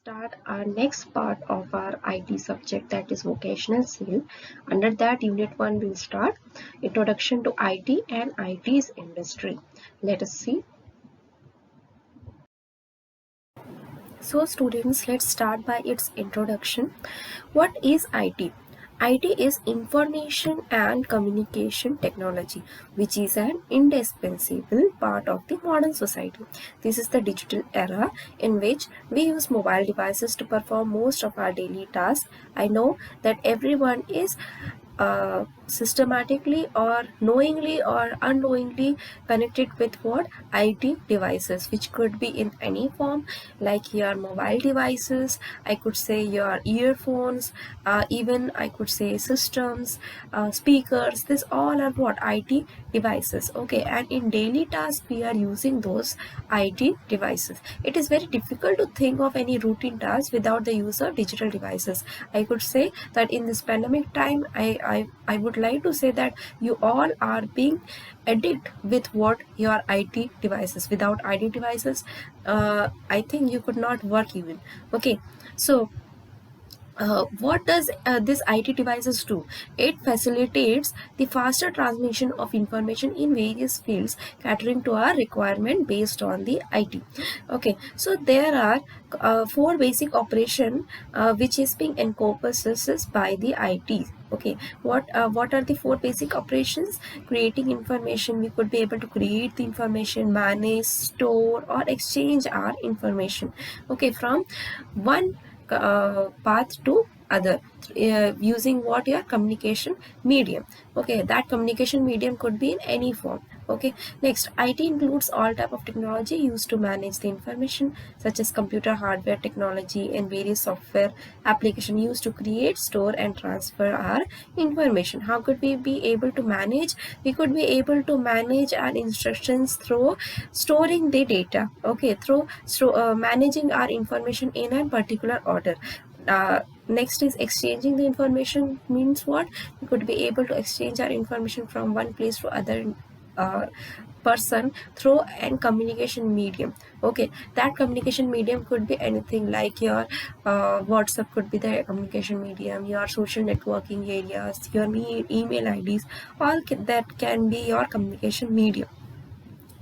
start our next part of our IT subject, that is vocational skill. Under that, unit 1 will start introduction to IT and IT's industry. Let us see. So students, let's start by its introduction. What is IT? IT is information and communication technology, which is an indispensable part of the modern society. This is the digital era in which we use mobile devices to perform most of our daily tasks. I know that everyone is systematically or knowingly or unknowingly connected with what IT devices, which could be in any form, like your mobile devices, I could say your earphones, even I could say systems, speakers. This all are what IT devices. Okay, and in daily tasks we are using those IT devices. It is very difficult to think of any routine task without the use of digital devices. I could say that in this pandemic time, I would like to say that you all are being addicted with what your IT devices. Without IT devices, I think you could not work even. Okay, so what does this IT devices do? It facilitates the faster transmission of information in various fields, catering to our requirement based on the IT. Okay, so there are four basic operation which is being encompasses by the IT. Okay, what are the four basic operations? Creating information. We could be able to create the information, manage, store, or exchange our information. Okay, from one path to other, using what your communication medium. Okay, that communication medium could be in any form. Okay, next, IT includes all type of technology used to manage the information, such as computer hardware technology and various software application used to create, store, and transfer our information. How could we be able to manage? We could be able to manage our instructions through storing the data. Okay, through managing our information in a particular order. Next is exchanging the information. Means what? We could be able to exchange our information from one place to other person through and communication medium. Okay, that communication medium could be anything, like your WhatsApp could be the communication medium, your social networking areas, your email IDs, all that can be your communication medium.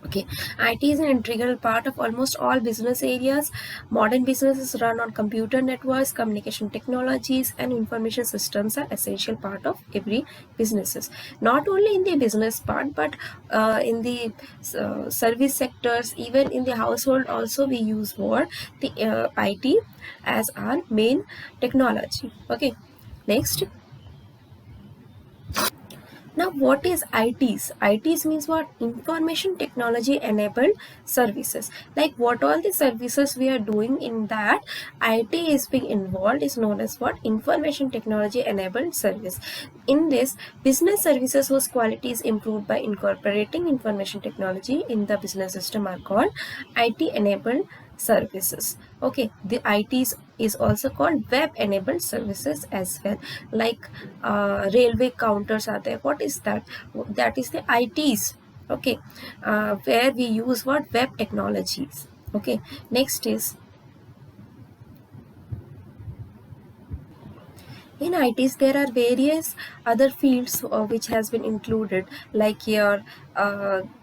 Okay, IT is an integral part of almost all business areas. Modern businesses run on computer networks, communication technologies, and information systems are essential part of every businesses. Not only in the business part, but in the service sectors, even in the household also we use what the IT as our main technology. Okay, next. Now, what is ITs? ITs means what? Information technology enabled services. Like what all the services we are doing in that IT is being involved is known as what? Information technology enabled service. In this, business services whose quality is improved by incorporating information technology in the business system are called IT enabled services. Okay, the IT is also called web enabled services as well. Like railway counters are there. What is that? That is the ITs. Okay, where we use what? Web technologies. Okay, next is, in ITs there are various other fields which has been included, like your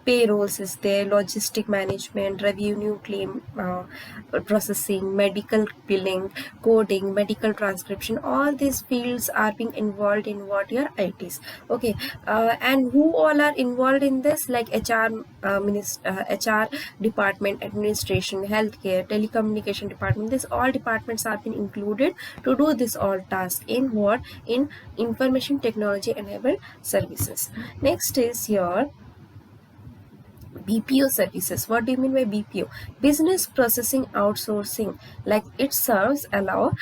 payrolls is there, logistic management, revenue claim processing, medical billing, coding, medical transcription. All these fields are being involved in what your ITs. Okay, and who all are involved in this? Like HR department, administration, healthcare, telecommunication department. These all departments are being included to do this all task in what? In information technology enabled services. Next is your BPO services. What do you mean by BPO? Business processing outsourcing. Like it serves allow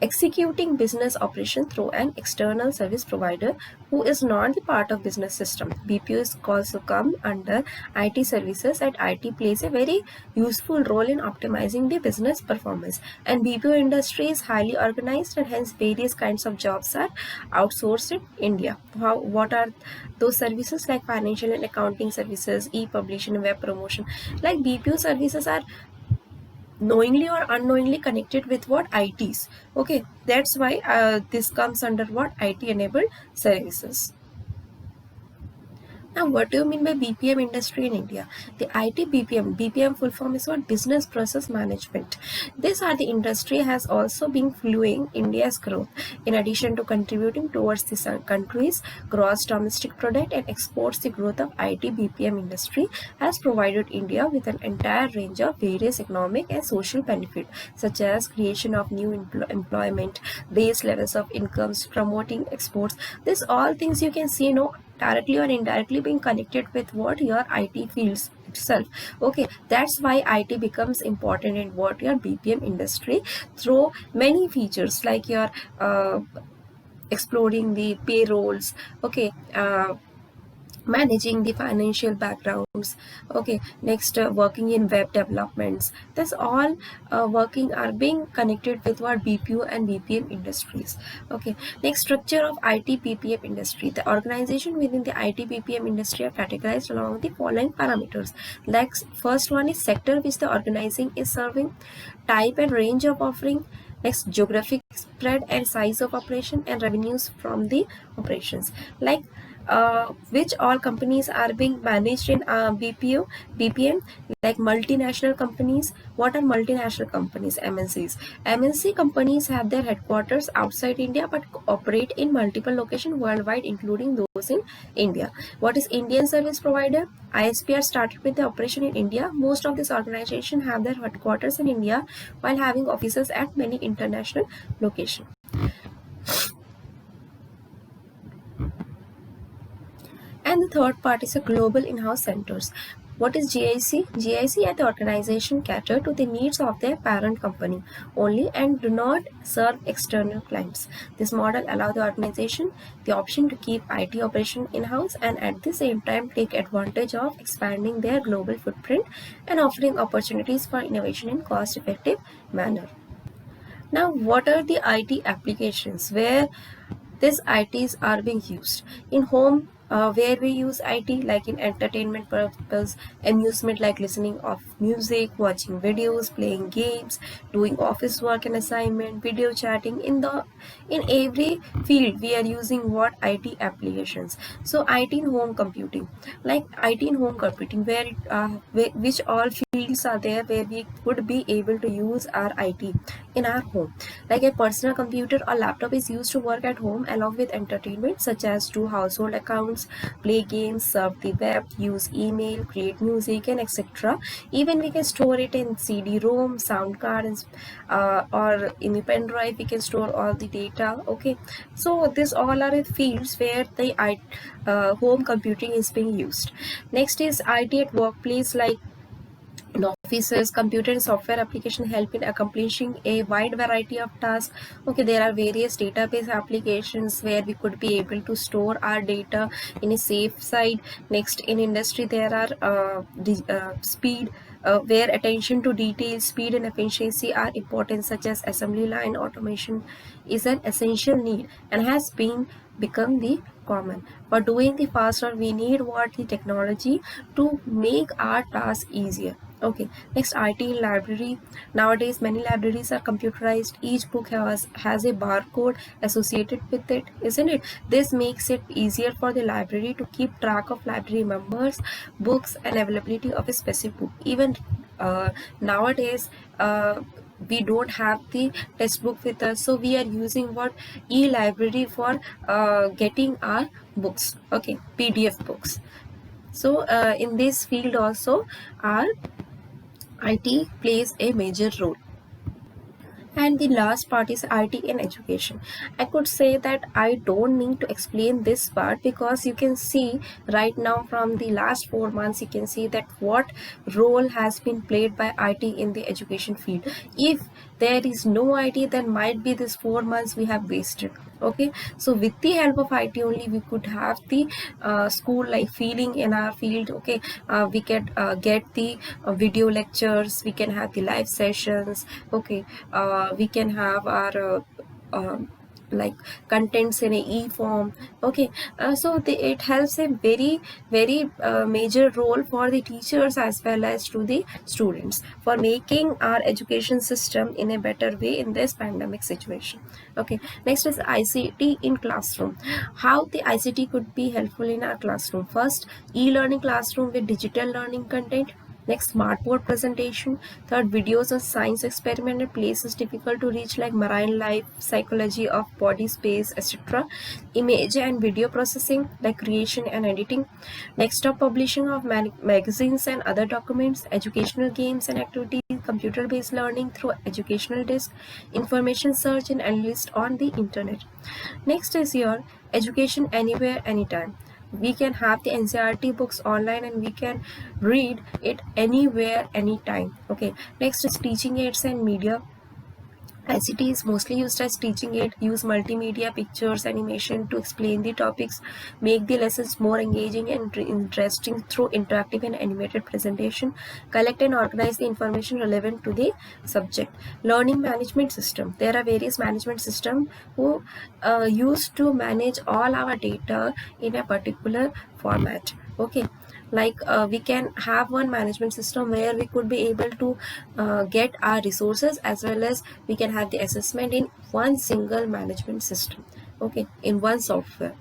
executing business operation through an external service provider who is not the part of business system. BPO is also come under IT services, and IT plays a very useful role in optimizing the business performance. And BPO industry is highly organized, and hence various kinds of jobs are outsourced in India. What are those services? Like financial and accounting services, e-publishing, web promotion. Like BPO services are knowingly or unknowingly connected with what ITs. Okay, that's why this comes under what IT enabled services. Now, what do you mean by BPM industry in India? The IT BPM full form is what? Business Process Management. This are the industry has also been fueling India's growth. In addition to contributing towards the country's gross domestic product and exports, the growth of IT BPM industry has provided India with an entire range of various economic and social benefits, such as creation of new employment, base levels of incomes, promoting exports. This all things you can see, directly or indirectly being connected with what your IT fields itself. Okay, that's why IT becomes important in what your BPM industry through many features like your exploring the payrolls. Okay, managing the financial backgrounds. Okay, next working in web developments. That's all working are being connected with what BPO and BPM industries. Okay, next structure of IT BPM industry. The organization within the IT BPM industry are categorized along the following parameters. Like first one is sector which the organizing is serving, type and range of offering, next geographic spread and size of operation, and revenues from the operations. Like which all companies are being managed in BPO, BPM, like multinational companies. What are multinational companies? MNCs. MNC companies have their headquarters outside India but operate in multiple locations worldwide, including those in India. What is Indian service provider? ISP are started with the operation in India. Most of these organizations have their headquarters in India while having offices at many international locations. And the third part is a global in-house centers. What is GIC? GIC at the organization cater to the needs of their parent company only and do not serve external clients. This model allows the organization the option to keep IT operation in-house and at the same time take advantage of expanding their global footprint and offering opportunities for innovation in cost-effective manner. Now, what are the IT applications where these ITs are being used? In home, where we use IT, like in entertainment purpose, amusement like listening of music, watching videos, playing games, doing office work and assignment, video chatting. In every field we are using what IT applications. So IT in home computing, like IT in home computing, which all fields are there where we would be able to use our IT in our home. Like a personal computer or laptop is used to work at home along with entertainment such as do household accounts, play games, surf the web, use email, create music, and etc. Even we can store it in CD-ROM, sound card, and, or in the pen drive. We can store all the data. Okay, so this all are fields where the home computing is being used. Next is IT at workplace, like in offices, computer and software application help in accomplishing a wide variety of tasks. Okay, there are various database applications where we could be able to store our data in a safe side. Next, in industry, there are speed, where attention to detail, speed and efficiency are important, such as assembly line automation is an essential need and has been become the common. For doing the faster, we need what the technology to make our task easier. Okay, next IT library. Nowadays, many libraries are computerized. Each book has a barcode associated with it, isn't it? This makes it easier for the library to keep track of library members, books, and availability of a specific book. Even nowadays, we don't have the textbook with us, so we are using what e-library for getting our books. Okay, PDF books. So in this field also, our IT plays a major role. And the last part is IT in education. I could say that I don't need to explain this part because you can see right now from the last 4 months, you can see that what role has been played by IT in the education field. If there is no IT, then might be this 4 months we have wasted. Okay, so with the help of IT only we could have the school like feeling in our field. Okay, we can get the video lectures, we can have the live sessions. Okay, we can have our like contents in a e-form. Okay, so it helps a very major role for the teachers as well as to the students for making our education system in a better way in this pandemic situation. Okay, next is ICT in classroom. How the ICT could be helpful in our classroom? First, e-learning classroom with digital learning content. Next, smartboard presentation. Third, videos of science experiment in places difficult to reach like marine life, psychology of body space, etc. Image and video processing like creation and editing. Desktop publishing of magazines and other documents. Educational games and activities. Computer-based learning through educational desk. Information search and analysis on the internet. Next is your education anywhere, anytime. We can have the NCERT books online and we can read it anywhere, anytime. Okay, next is teaching aids and media. ICT is mostly used as teaching aid, use multimedia, pictures, animation to explain the topics, make the lessons more engaging and interesting through interactive and animated presentation, collect and organize the information relevant to the subject. Learning management system. There are various management systems who used to manage all our data in a particular format. Okay, like we can have one management system where we could be able to get our resources as well as we can have the assessment in one single management system. Okay, in one software.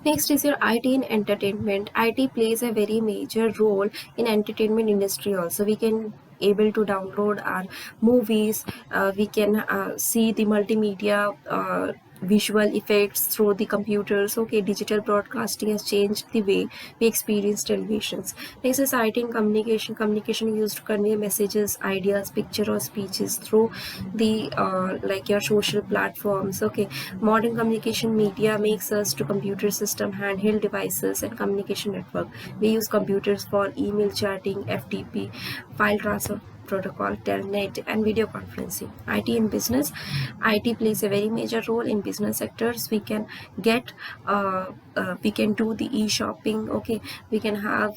Next is your IT in entertainment. IT plays a very major role in entertainment industry also. We can able to download our movies, we can see the multimedia visual effects through the computers. Okay, digital broadcasting has changed the way we experience televisions. Next is IT in communication. Communication used to convey messages, ideas, picture or speeches through the like your social platforms. Okay, modern communication media makes us to computer system, handheld devices and communication network. We use computers for email, chatting, FTP, file transfer protocol, telnet and video conferencing. IT in business. IT plays a very major role in business sectors. We can get we can do the e-shopping. Okay, we can have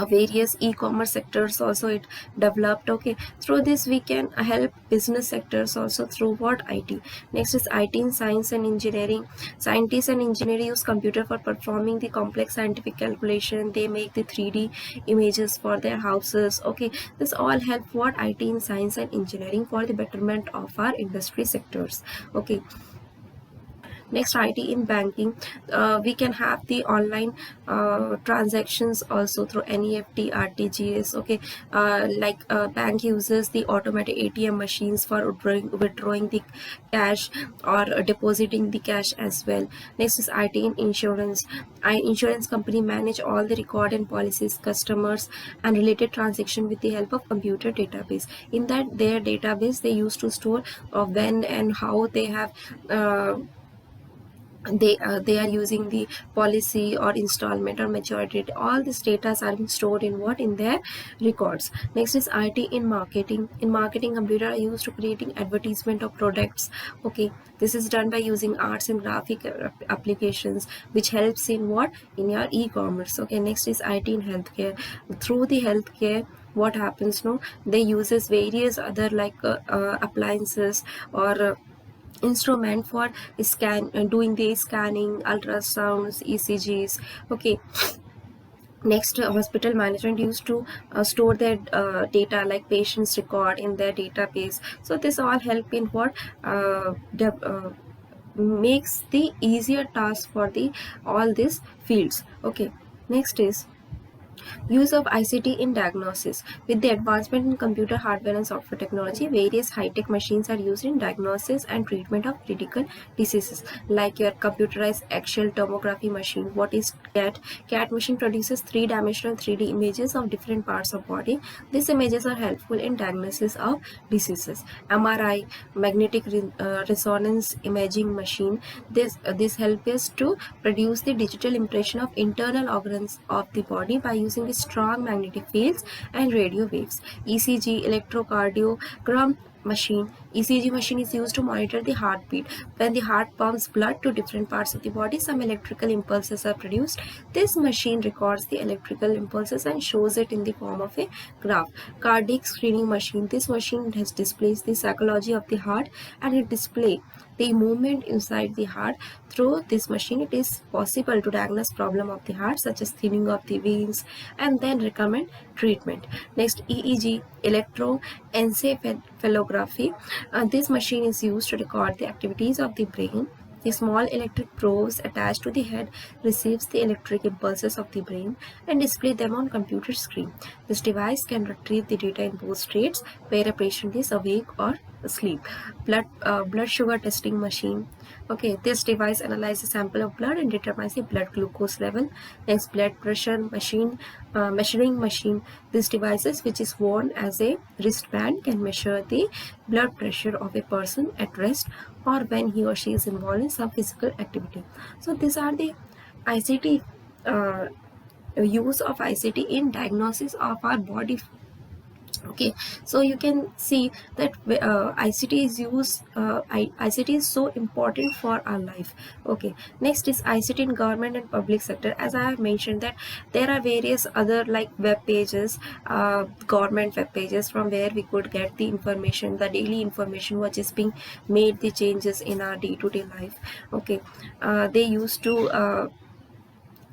various e-commerce sectors also it developed. Okay, through this we can help business sectors also through what IT. Next is IT in science and engineering. Scientists and engineers use computer for performing the complex scientific calculation. They make the 3D images for their houses. Okay, this all help what IT in science and engineering for the betterment of our industry sectors. Okay, next, IT in banking. We can have the online transactions also through NEFT, RTGS. Okay, like bank uses the automatic ATM machines for withdrawing the cash or depositing the cash as well. Next is IT in insurance. Insurance company manage all the record and policies, customers and related transaction with the help of computer database. In that their database they used to store when and how they have they are using the policy or installment or maturity. All these data are being stored in what, in their records. Next is IT in marketing. In marketing, computer are used to creating advertisement of products. Okay, this is done by using arts and graphic applications, which helps in what, in your e-commerce. Okay, next is IT in healthcare. Through the healthcare, what happens, no, they uses various other like appliances or instrument for doing the scanning, ultrasounds, ECGs. Okay, next, hospital management used to store their data like patients record in their database. So this all help in what makes the easier task for the all these fields. Okay, next is use of ICT in diagnosis. With the advancement in computer hardware and software technology, various high-tech machines are used in diagnosis and treatment of critical diseases, like your computerized axial tomography machine. What is CAT? CAT machine produces three-dimensional 3D images of different parts of body. These images are helpful in diagnosis of diseases. MRI, magnetic resonance imaging machine. This helps us to produce the digital impression of internal organs of the body by using strong magnetic fields and radio waves. ECG, electrocardiogram machine. ECG machine is used to monitor the heartbeat. When the heart pumps blood to different parts of the body, some electrical impulses are produced. This machine records the electrical impulses and shows it in the form of a graph. Cardiac screening machine. This machine has displays the psychology of the heart, and it display the movement inside the heart. Through this machine, it is possible to diagnose problem of the heart such as thinning of the veins and then recommend treatment. Next, EEG, electroencephalography. This machine is used to record the activities of the brain. The small electric probes attached to the head receives the electric impulses of the brain and display them on computer screen. This device can retrieve the data in both states, where a patient is awake or asleep. Blood sugar testing machine. Okay, this device analyzes a sample of blood and determines the blood glucose level. Next, blood pressure machine, measuring machine. This device, which is worn as a wristband, can measure the blood pressure of a person at rest or when he or she is involved in some physical activity. So these are the ICT use of ICT in diagnosis of our body. Okay, so you can see that ICT is used, ICT is so important for our life. Okay, next is ICT in government and public sector. As I have mentioned that there are various other like web pages, government web pages, from where we could get the information, the daily information which is being made, the changes in our day-to-day life. Okay, they used to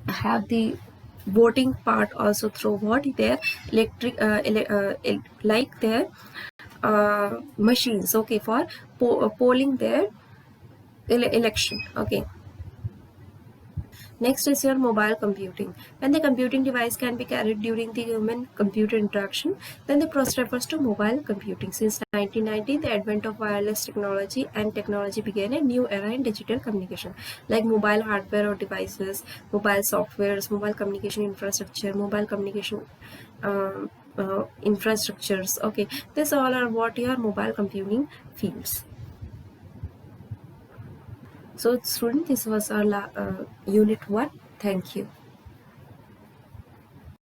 have the voting part also through what their electric like their machines, okay, for polling their election. Okay, next is your mobile computing. When the computing device can be carried during the human computer interaction, then the process refers to mobile computing. Since 1990, the advent of wireless technology and technology began a new era in digital communication, like mobile hardware or devices, mobile softwares, mobile communication infrastructure, mobile communication infrastructures. Okay, this all are what your mobile computing fields. So student, this was our unit 1. Thank you.